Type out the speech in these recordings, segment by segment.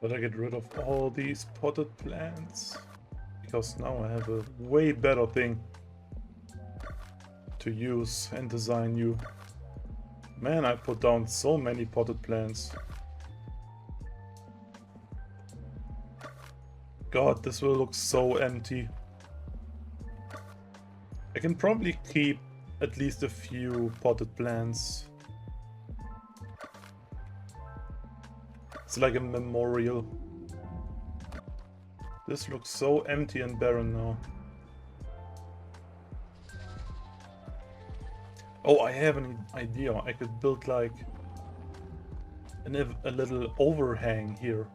But I get rid of all these potted plants. Because now I have a way better thing to use and design new. Man, I put down so many potted plants. God, this will look so empty. I can probably keep at least a few potted plants. It's like a memorial. This looks so empty and barren now. Oh, I have an idea. I could build like a little overhang here.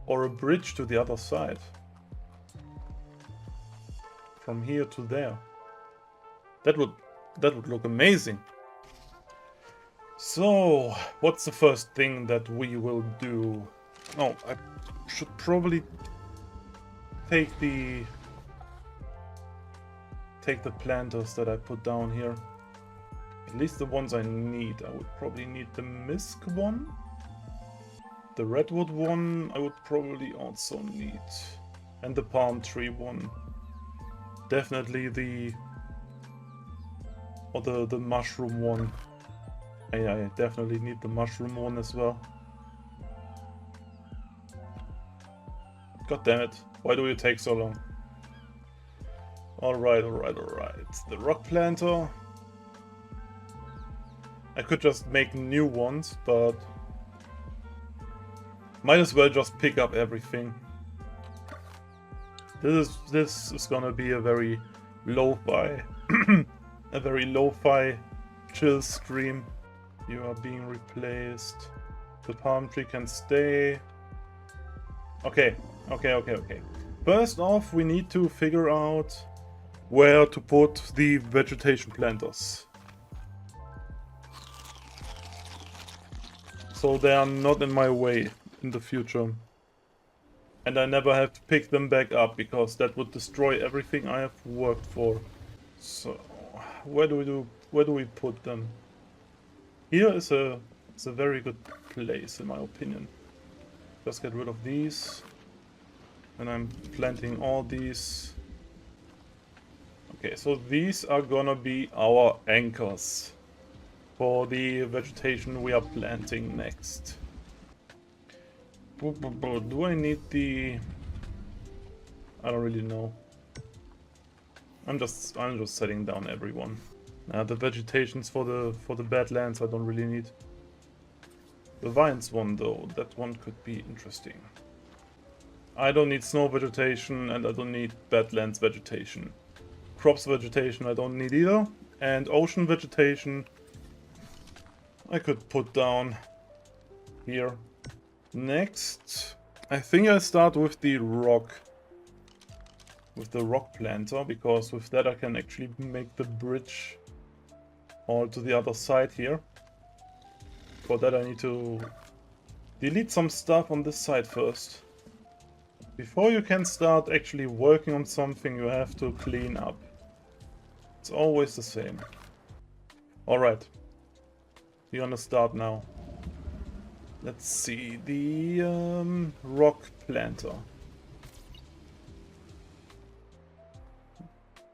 Or a bridge to the other side. From here to there. That would look amazing. So, what's the first thing that we will do? Oh, I should probably take the planters that I put down here. At least the ones I need. I would probably need the misc one. The redwood one I would probably also need. And the palm tree one. Definitely the mushroom one. I definitely need the mushroom one as well. God damn it. Why do you take so long? Alright. The rock planter. I could just make new ones, but might as well just pick up everything. This is gonna be a very lo-fi a very lo-fi chill stream. You are being replaced. The palm tree can stay. Okay. First off, we need to figure out where to put the vegetation planters. So they are not in my way in the future. And I never have to pick them back up, because that would destroy everything I have worked for. So, where do we put them? Here is a very good place, in my opinion. Just get rid of these. And I'm planting all these. Okay, so these are gonna be our anchors for the vegetation we are planting next. Do I need the... I don't really know. I'm just setting down everyone. The vegetations for the badlands I don't really need. The vines one though, that one could be interesting. I don't need snow vegetation and I don't need badlands vegetation. Crops vegetation I don't need either. And ocean vegetation I could put down here. Next, I think I'll start with the rock planter, because with that I can actually make the bridge all to the other side here. For that I need to delete some stuff on this side first. Before you can start actually working on something, you have to clean up. It's always the same. Alright, we're gonna start now. Let's see, the rock planter.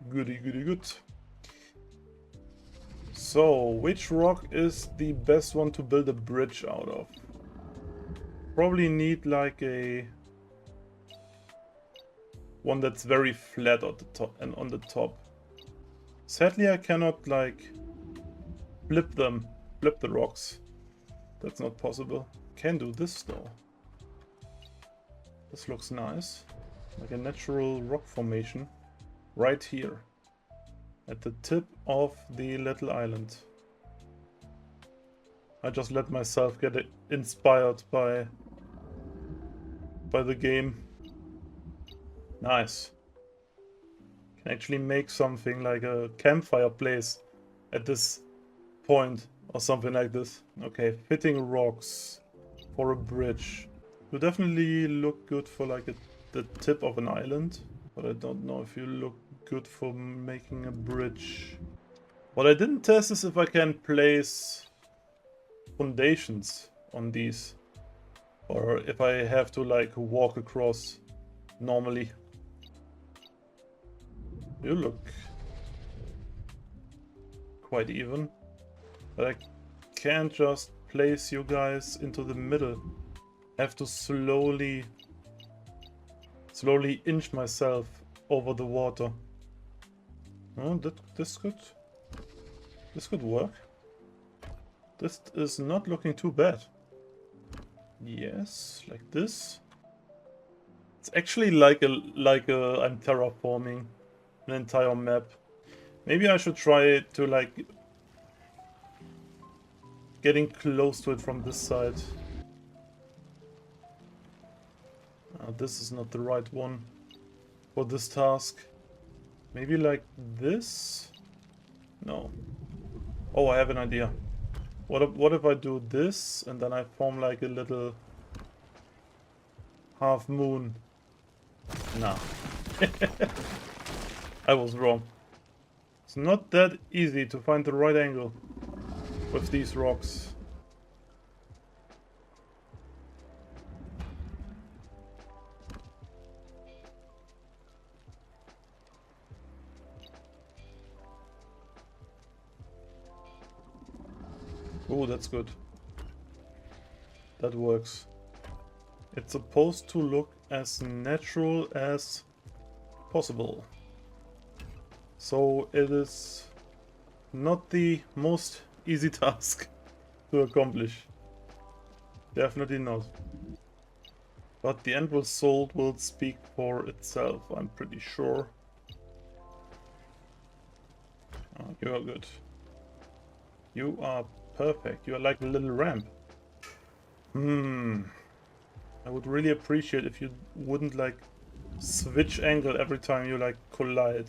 Good. So, which rock is the best one to build a bridge out of? Probably need like a one that's very flat at the top and on the top. Sadly, I cannot like flip the rocks. That's not possible. Can do this though. This looks nice. Like a natural rock formation. Right here. At the tip of the little island. I just let myself get inspired by the game. Nice. Can actually make something like a campfire place at this point. Or something like this. Okay, fitting rocks for a bridge. Will definitely look good for like the tip of an island. But I don't know if you look good for making a bridge. What I didn't test is if I can place foundations on these. Or if I have to like walk across normally. You look quite even. But I can't just place you guys into the middle. I have to slowly inch myself over the water. Oh, this could work. This is not looking too bad. Yes, like this. It's actually like I'm terraforming an entire map. Maybe I should try to like getting close to it from this side. This is not the right one for this task. Maybe like this? No. Oh, I have an idea. What if I do this and then I form like a little half moon? Nah. I was wrong. It's not that easy to find the right angle with these rocks. Oh, that's good. That works. It's supposed to look as natural as possible. So it is not the most easy task to accomplish. Definitely not. But the end result will speak for itself, I'm pretty sure. Oh, you are good. You are perfect. You are like a little ramp. I would really appreciate if you wouldn't like switch angle every time you like collide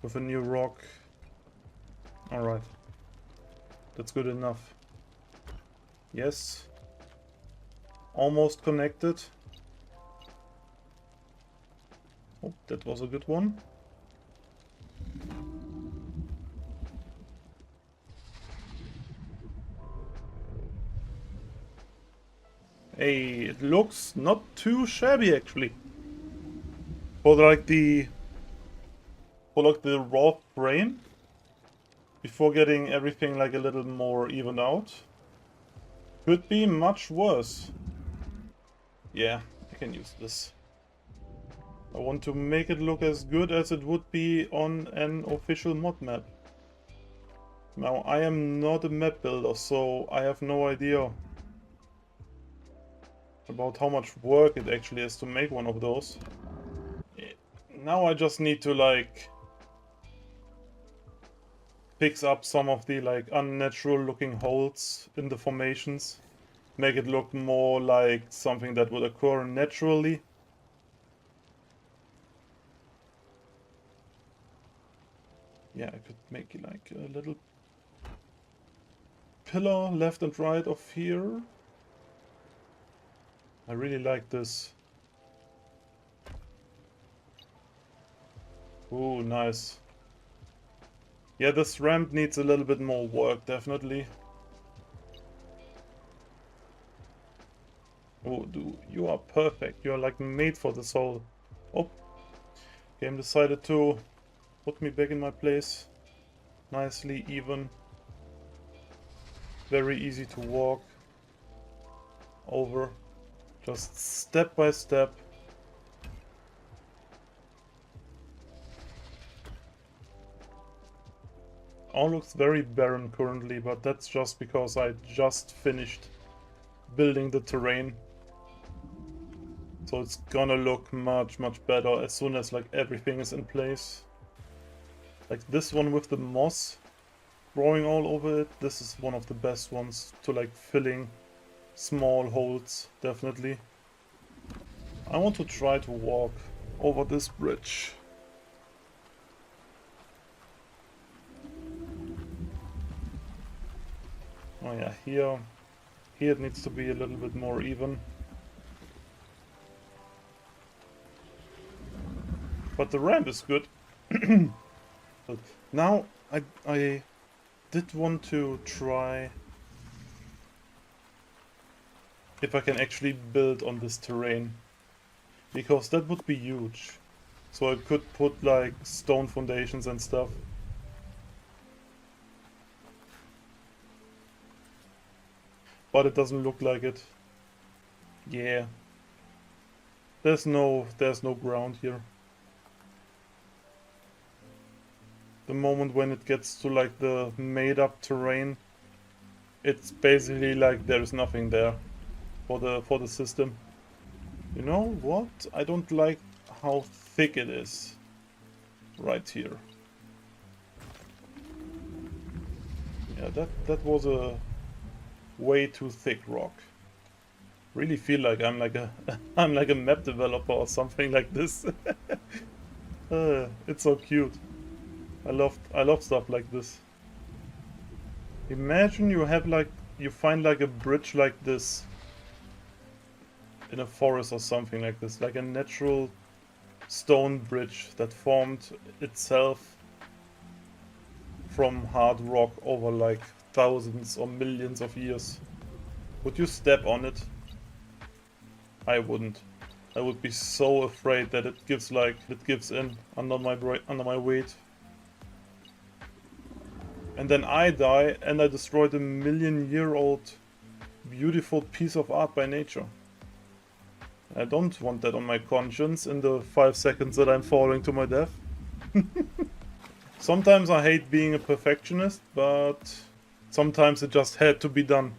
with a new rock. Alright. That's good enough. Yes. Almost connected. Oh, that was a good one. Hey, it looks not too shabby actually. For like the raw frame. Before getting everything like a little more evened out. Could be much worse. Yeah, I can use this. I want to make it look as good as it would be on an official mod map. Now, I am not a map builder, so I have no idea about how much work it actually is to make one of those. Now I just need to like fix up some of the like unnatural looking holes in the formations. Make it look more like something that would occur naturally. Yeah, I could make like a little pillar left and right of here. I really like this. Ooh, nice. Yeah, this ramp needs a little bit more work, definitely. Oh, dude, you are perfect. You are like made for this hole. Oh, game decided to put me back in my place. Nicely even. Very easy to walk over. Just step by step. All looks very barren currently, but that's just because I just finished building the terrain. So it's gonna look much better as soon as like everything is in place. Like this one with the moss growing all over it, this is one of the best ones to like filling small holes, definitely. I want to try to walk over this bridge. Oh yeah, here it needs to be a little bit more even. But the ramp is good. Now I did want to try if I can actually build on this terrain. Because that would be huge. So I could put like stone foundations and stuff. But it doesn't look like it. Yeah. There's no ground here. The moment when it gets to like the made up terrain, it's basically like there's nothing there for the system. You know what? I don't like how thick it is right here. Yeah, that was a way too thick rock. Really feel like I'm like a I'm like a map developer or something like this. It's so cute. I love stuff like this. Imagine you find like a bridge like this in a forest or something like this, like a natural stone bridge that formed itself from hard rock over like thousands or millions of years. Would you step on it? I wouldn't. I would be so afraid that it gives in under my weight. And then I die and I destroyed a million-year-old beautiful piece of art by nature. I don't want that on my conscience in the 5 seconds that I'm falling to my death. Sometimes I hate being a perfectionist, but sometimes it just had to be done.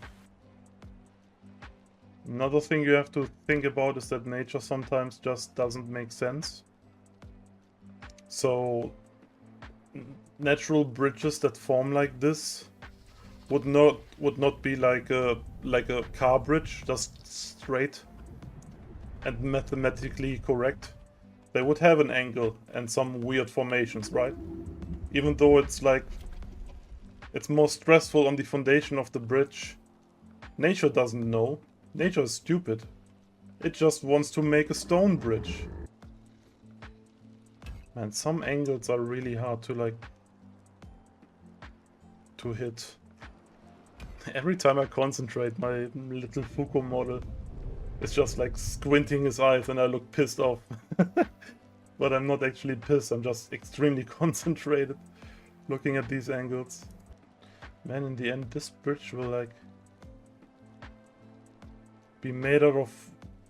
Another thing you have to think about is that nature sometimes just doesn't make sense. So natural bridges that form like this would not be like a car bridge, just straight and mathematically correct. They would have an angle and some weird formations, right? Even though it's more stressful on the foundation of the bridge. Nature doesn't know. Nature is stupid. It just wants to make a stone bridge. Man, some angles are really hard to hit. Every time I concentrate, my little Foucault model is just like squinting his eyes and I look pissed off. But I'm not actually pissed, I'm just extremely concentrated looking at these angles. Man, in the end, this bridge will be made out of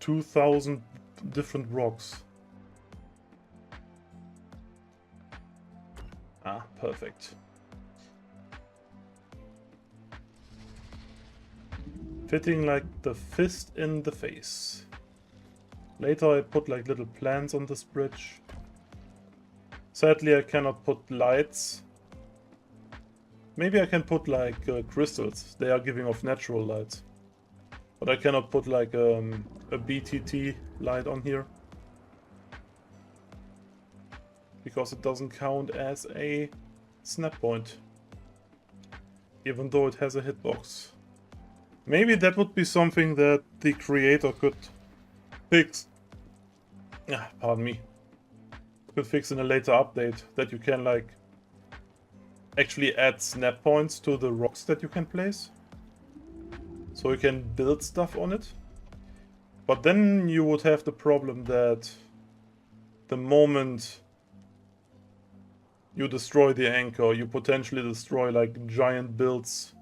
2,000 different rocks. Ah, perfect. Fitting like the fist in the face. Later I put like little plants on this bridge. Sadly I cannot put lights. Maybe I can put like crystals. They are giving off natural lights. But I cannot put like a BTT light on here. Because it doesn't count as a snap point. Even though it has a hitbox. Maybe that would be something that the creator could fix. Pardon me. Could fix in a later update. That you can like actually add snap points to the rocks that you can place. So you can build stuff on it. But then you would have the problem that the moment you destroy the anchor, you potentially destroy like giant builds.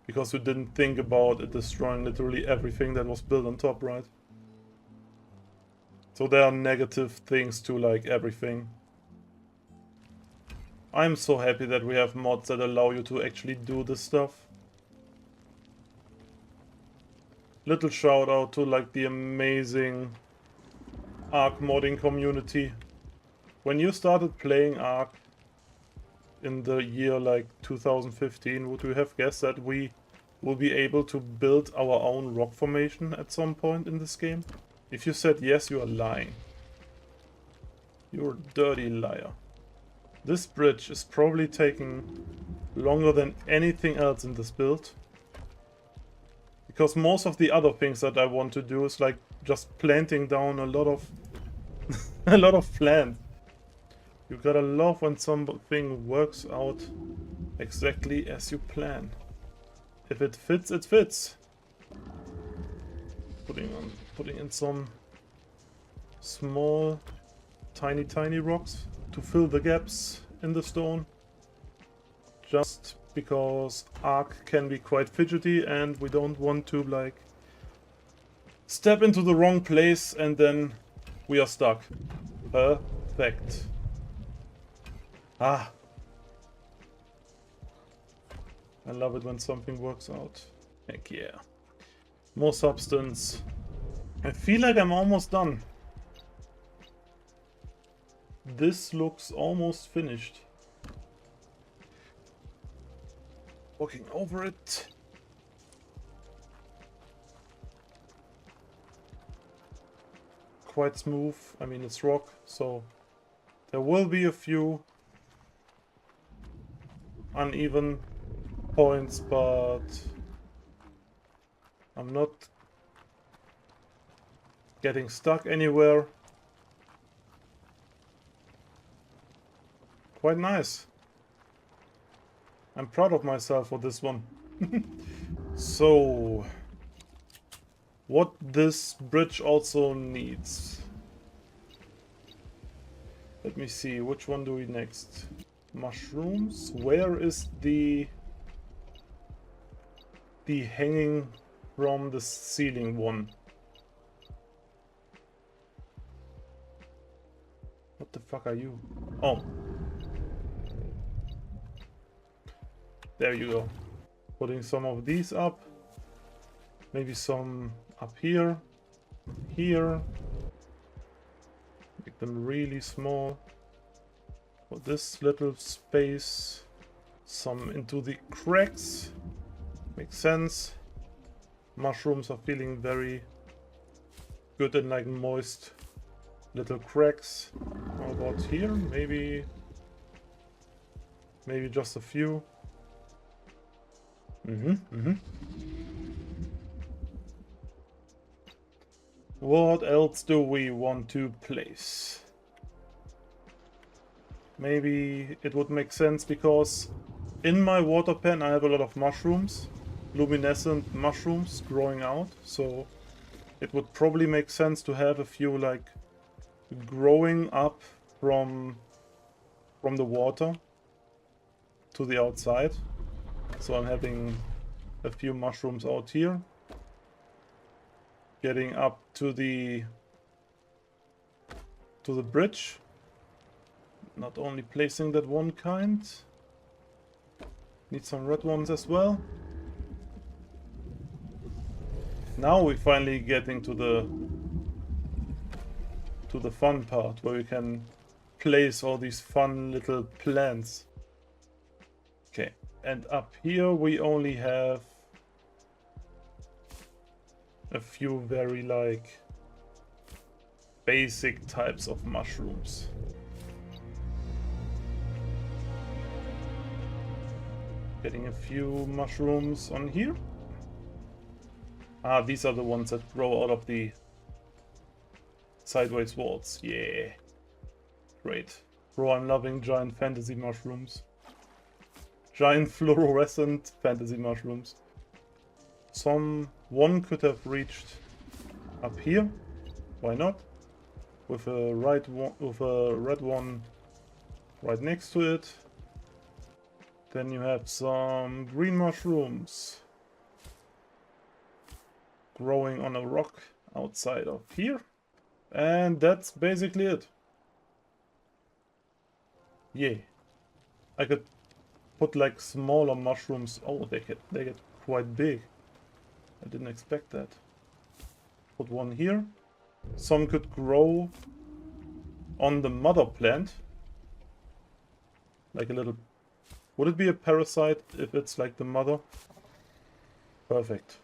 Because you didn't think about it destroying literally everything that was built on top, right? So there are negative things to like everything. I'm so happy that we have mods that allow you to actually do this stuff. Little shout out to like the amazing Ark modding community. When you started playing Ark in the year like 2015, would you have guessed that we will be able to build our own rock formation at some point in this game? If you said yes, you are lying. You're a dirty liar. This bridge is probably taking longer than anything else in this build. Because most of the other things that I want to do is like just planting down a lot of a lot of plant. You gotta love when something works out exactly as you plan. If it fits, it fits. Putting in some small, tiny rocks to fill the gaps in the stone. Just because arc can be quite fidgety and we don't want to like step into the wrong place and then we are stuck. Perfect. Ah. I love it when something works out. Heck yeah. More substance. I feel like I'm almost done. This looks almost finished. Walking over it. Quite smooth. I mean, it's rock, so there will be a few uneven points, but I'm not getting stuck anywhere. Quite nice. I'm proud of myself for this one. So, what this bridge also needs. Let me see, which one do we next? Mushrooms? Where is the hanging from the ceiling one? What the fuck are you? Oh. There you go. Putting some of these up. Maybe some up here. Here. Make them really small. For this little space. Some into the cracks. Makes sense. Mushrooms are feeling very good in like moist little cracks. How about here? Maybe just a few. What else do we want to place? Maybe it would make sense because in my water pen I have a lot of mushrooms, luminescent mushrooms growing out, so it would probably make sense to have a few like growing up from the water to the outside. So I'm having a few mushrooms out here, getting up to the bridge. Not only placing that one kind, need some red ones as well. Now we're finally getting to the fun part where we can place all these fun little plants. Okay. And up here we only have a few very like basic types of mushrooms. Getting a few mushrooms on here. Ah, these are the ones that grow out of the sideways walls. Yeah. Great. Bro, I'm loving giant fantasy mushrooms. Giant fluorescent fantasy mushrooms. One could have reached up here. Why not? With a red one right next to it. Then you have some green mushrooms growing on a rock outside of here. And that's basically it. Yeah. I could put like smaller mushrooms. Oh, they get quite big. I didn't expect that. Put one here. Some could grow on the mother plant. Like a little... Would it be a parasite if it's like the mother? Perfect.